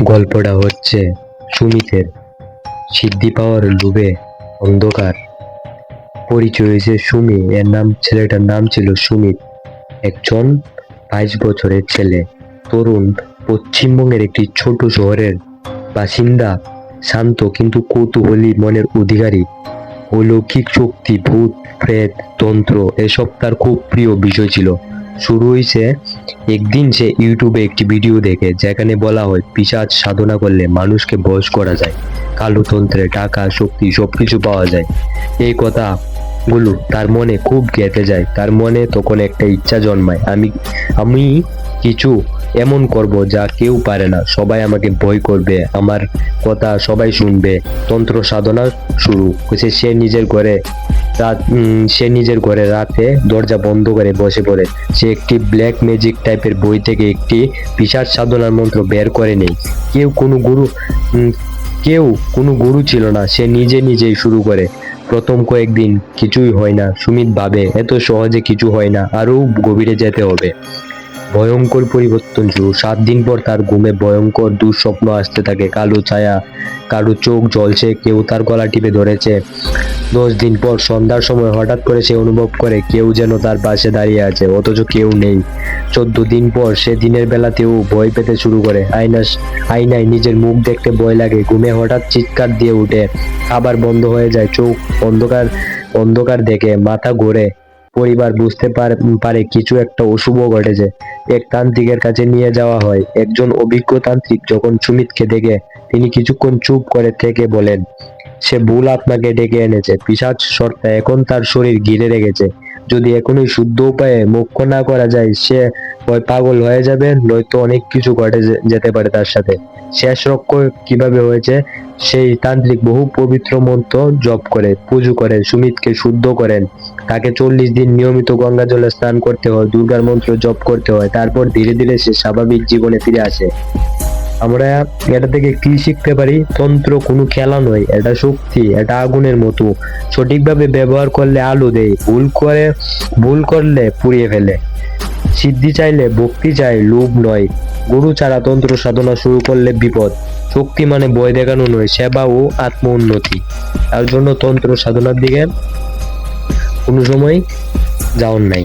গল্পটা হচ্ছে সুমিতের সিদ্ধি পাওয়ার লোভে অন্ধকার। পরিচয় হয়েছে সুমি, ছেলেটার নাম ছিল সুমিত, একজন 22 বছরের ছেলে, তরুণ, পশ্চিমবঙ্গের একটি ছোট শহরের বাসিন্দা, শান্ত কিন্তু কৌতূহলী মনের অধিকারী। অলৌকিক শক্তি, ভূত, প্রেত, তন্ত্র এসব তার খুব প্রিয় বিষয় ছিল। শুরু হয়েছে একদিন সে ইউটিউবে একটি ভিডিও দেখে, যেখানে বলা হয় পিশাচ সাধনা করলে মানুষকে বশ করা যায়, কালো তন্ত্রে টাকা, শক্তি সবকিছু পাওয়া যায়। এই কথাগুলো তার মনে খুব গেঁথে যায়। তার মনে তখন একটা ইচ্ছা জন্মায়, আমি কিছু এমন করব যা কেউ পারে না, সবাই আমাকে ভয় করবে, আমার কথা সবাই শুনবে। তন্ত্র সাধনা শুরু হয়েছে। সে নিজের ঘরে রাতে দরজা বন্ধ করে বসে পড়ে। সে একটি ব্ল্যাক ম্যাজিক টাইপের বই থেকে একটি পিশাচ সাধনার মন্ত্র বের করে নেয়। কেউ কোনো গুরু ছিল না, সে নিজেই শুরু করে। প্রথম কয়েকদিন কিছুই হয় না। সুমিত ভাবে এত সহজে কিছু হয় না, আরো গভীরে যেতে হবে। ভয়ঙ্কর পরিবর্তন শুরু। 7 দিন পর তার ঘুমে ভয়ঙ্কর দুঃস্বপ্ন আসতে থাকে। কালো ছায়া, কারো চোখ জ্বলছে, কেউ তার গলা টিপে ধরেছে। 10 দিন পর সন্ধ্যার সময় হঠাৎ করে সে অনুভব করে কেউ যেন তার পাশে দাঁড়িয়ে আছে, অথচ কেউ নেই। 14 দিন পর সে দিনের বেলাতেও ভয় পেতে শুরু করে। আয়নায় নিজের মুখ দেখতে ভয় লাগে। ঘুমে হঠাৎ চিৎকার দিয়ে উঠে। খাবার বন্ধ হয়ে যায়। চোখ অন্ধকার দেখে মাথা ঘোরে। পরিবার বুঝতে পারে কিছু একটা অশুভ ঘটেছে। এক তান্ত্রিকের কাছে নিয়ে যাওয়া হয়। একজন অভিজ্ঞ তান্ত্রিক যখন সুমিতকে দেখে, তিনি কিছুক্ষণ চুপ করে থেকে বলেন, সে ভুল আত্মাকে ডেকে এনেছে। পিশাচ সত্তা এখন তার শরীর ঘিরে রেখেছে। যদি এখনই শুদ্ধ উপায়ে মোক্ষ না করা যায়, সে হয় পাগল হয়ে যাবে, নয়তো অনেক কিছু ঘটে যেতে পারে তার সাথে। শেষ রক্ষা কিভাবে হয়েছে? সেই তান্ত্রিক বহু পবিত্র মন্ত্র জপ করে, পুজো করে, সুমিতকে শুদ্ধ করেন। তাকে 40 দিন নিয়মিত গঙ্গা জলে স্নান করতে হয়, দুর্গার মন্ত্র জপ করতে হয়। তারপর ধীরে ধীরে সে স্বাভাবিক জীবনে ফিরে আসে। আমরা এটা থেকে কি শিখতে পারি? তন্ত্র কোনো খেলা নয়, এটা শক্তি, এটা আগুনের মতো। সঠিকভাবে ব্যবহার করলে আলো দেয়, ভুল করলে পুড়িয়ে ফেলে। সিদ্ধি চাইলে ভক্তি চাই, লোভ নয়। গুরু ছাড়া তন্ত্র সাধনা শুরু করলে বিপদ। শক্তি মানে ভয় দেখানো নয়, সেবা ও আত্ম উন্নতি। তার জন্য তন্ত্র সাধনার দিকে কোনো সময় যাওয়ার নাই।